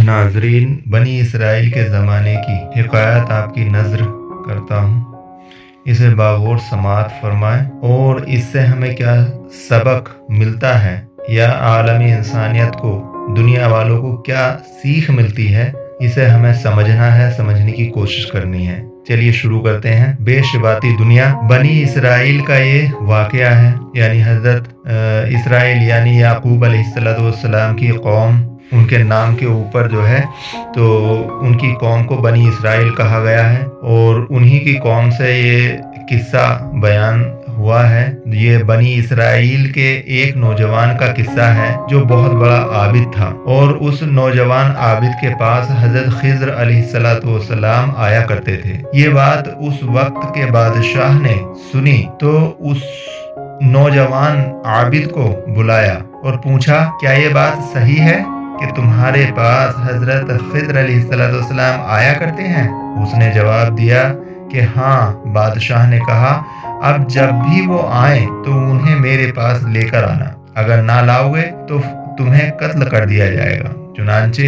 नाजरीन, बनी इसराइल के ज़माने की हिकायत आपकी नज़र करता हूँ। इसे बागौर समात फरमाएं और इससे हमें क्या सबक मिलता है या आलमी इंसानियत को, दुनिया वालों को क्या सीख मिलती है, इसे हमें समझना है, समझने की कोशिश करनी है। चलिए शुरू करते हैं। बेशबाती दुनिया, बनी इसराइल का ये वाक़या है, यानी हज़रत इसराइल यानी याकूब अलैहिस्सलाम की कौम, उनके नाम के ऊपर जो है तो उनकी कौम को बनी इसराइल कहा गया है और उन्हीं की कौम से ये किस्सा बयान हुआ है। ये बनी इसराइल के एक नौजवान का किस्सा है जो बहुत बड़ा आबिद था और उस नौजवान आबिद के पास हजरत खिज़र अलैहिस्सलाम आया करते थे। ये बात उस वक्त के बादशाह ने सुनी तो उस नौजवान आबिद को बुलाया और पूछा, क्या ये बात सही है कि तुम्हारे पास हजरत खिज़र अलैहिस्सलाम आया करते हैं? उसने जवाब दिया कि हाँ। बादशाह ने कहा, अब जब भी वो आए तो उन्हें मेरे पास लेकर आना, अगर ना लाओगे तो तुम्हें कत्ल कर दिया जाएगा। चुनांचे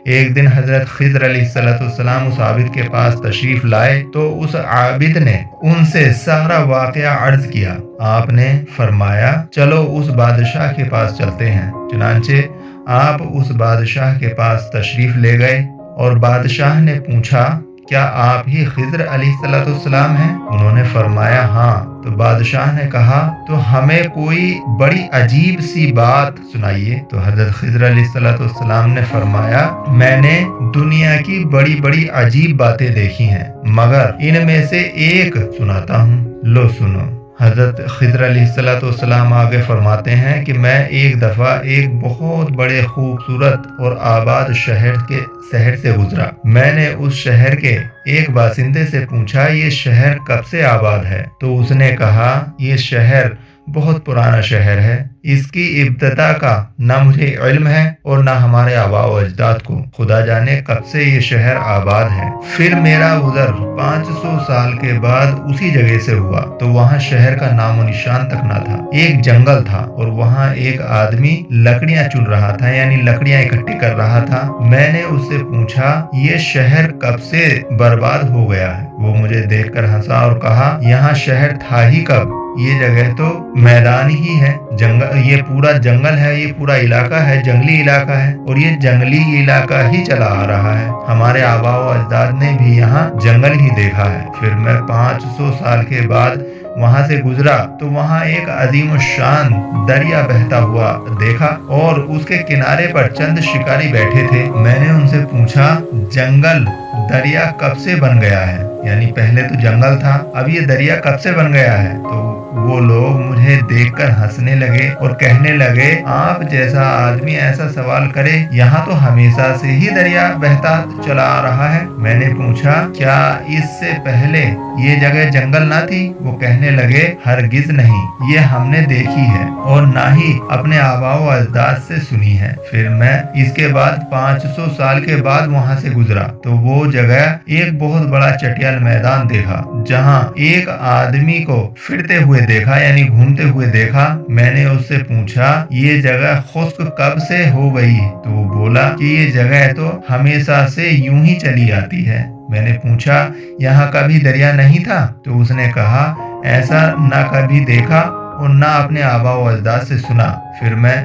एक दिन हजरत खिज़र अलैहिस्सलाम उस आबिद के पास तशरीफ लाए तो उस आबिद ने उनसे सारा वाक़या अर्ज किया। आपने फरमाया, चलो उस बादशाह के पास चलते हैं। चुनांचे आप उस बादशाह के पास तशरीफ ले गए और बादशाह ने पूछा, क्या आप ही खिज़र अलैहिस्सलाम हैं? उन्होंने फरमाया, हाँ। तो बादशाह ने कहा, तो हमें कोई बड़ी अजीब सी बात सुनाइए। तो हज़रत खिज़र अलैहिस्सलाम ने फरमाया, मैंने दुनिया की बड़ी बड़ी अजीब बातें देखी हैं, मगर इनमें से एक सुनाता हूँ, लो सुनो। हज़रत खिज़र अलैहिस्सलाम आगे फरमाते हैं कि मैं एक दफ़ा एक बहुत बड़े खूबसूरत और आबाद शहर से गुजरा। मैंने उस शहर के एक बासिंदे से पूछा, ये शहर कब से आबाद है? तो उसने कहा, ये शहर बहुत पुराना शहर है, इसकी इब्तदा का ना मुझे इल्म है और ना हमारे आबा व अजदाद को, खुदा जाने कब से ये शहर आबाद है। फिर मेरा गुज़र 500 साल के बाद उसी जगह से हुआ तो वहाँ शहर का नामो निशान तक ना था। एक जंगल था और वहाँ एक आदमी लकड़ियाँ चुन रहा था, यानी लकड़ियाँ इकट्ठी कर रहा था। मैंने उससे पूछा, ये शहर कब से बर्बाद हो गया है? वो मुझे देखकर हंसा और कहा, यहाँ शहर था ही कब? ये जगह तो मैदान ही है, जंगल, ये पूरा जंगल है, ये पूरा इलाका है, जंगली इलाका है और ये जंगली इलाका ही चला आ रहा है। हमारे आबा व अजदाद ने भी यहाँ जंगल ही देखा है। फिर मैं 500 साल के बाद वहाँ से गुजरा तो वहाँ एक अजीम शान दरिया बहता हुआ देखा और उसके किनारे पर चंद शिकारी बैठे थे। मैंने उनसे पूछा, जंगल दरिया कब से बन गया है? यानी पहले तो जंगल था, अब ये दरिया कब से बन गया है? तो वो लोग मुझे देखकर हंसने लगे और कहने लगे, आप जैसा आदमी ऐसा सवाल करे, यहाँ तो हमेशा से ही दरिया बहता चला आ रहा है। मैंने पूछा, क्या इससे पहले ये जगह जंगल ना थी? वो कहने लगे, हरगिज नहीं, ये हमने देखी है और ना ही अपने आबा व अजदाद से सुनी है। फिर मैं इसके बाद 500 साल के बाद वहाँ से गुजरा तो वो जगह एक बहुत बड़ा चटियाल मैदान देखा, जहाँ एक आदमी को फिरते हुए देखा, यानी घूमते हुए देखा। मैंने उससे पूछा, ये जगह खुश्क कब से हो गई? तो वो बोला कि ये जगह तो हमेशा से यूं ही चली आती है। मैंने पूछा, यहाँ कभी दरिया नहीं था? तो उसने कहा, ऐसा ना कभी देखा और ना अपने आबा व अजदाद से सुना। फिर मैं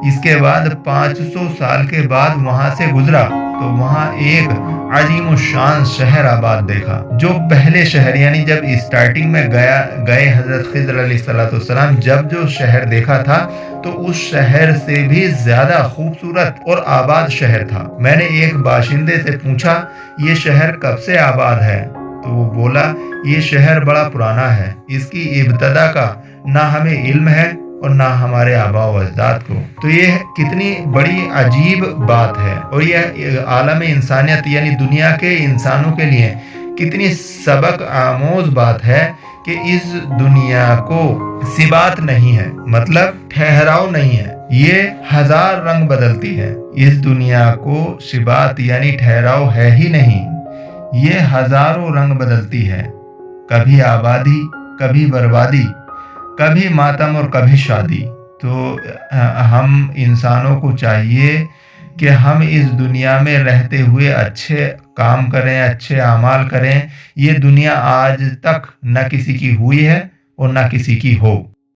इसके बाद 500 साल के बाद वहाँ से गुजरा तो वहाँ एक अजीम शान शहर आबाद देखा, जो पहले शहर, यानी जब स्टार्टिंग में गए हजरत खिज़र अलैहिस्सलाम जब जो शहर देखा था तो उस शहर से भी ज्यादा खूबसूरत और आबाद शहर था। मैंने एक बाशिंदे से पूछा, ये शहर कब से आबाद है? तो वो बोला, ये शहर बड़ा पुराना है, इसकी इब्तदा का ना हमें इल्म है और ना हमारे आबा व अजदाद को। तो ये कितनी बड़ी अजीब बात है और यह आलम इंसानियत यानी दुनिया के इंसानों के लिए कितनी सबक आमोज बात है कि इस दुनिया को सिबात नहीं है, मतलब ठहराव नहीं है, ये हजार रंग बदलती है। इस दुनिया को सिबात यानी ठहराव है ही नहीं, ये हजारों रंग बदलती है, कभी आबादी, कभी बर्बादी, कभी मातम और कभी शादी। तो हम इंसानों को चाहिए کہ ہم اس دنیا میں رہتے ہوئے اچھے کام کریں، اچھے اعمال کریں۔ یہ دنیا آج تک نہ کسی کی ہوئی ہے اور نہ کسی کی ہو۔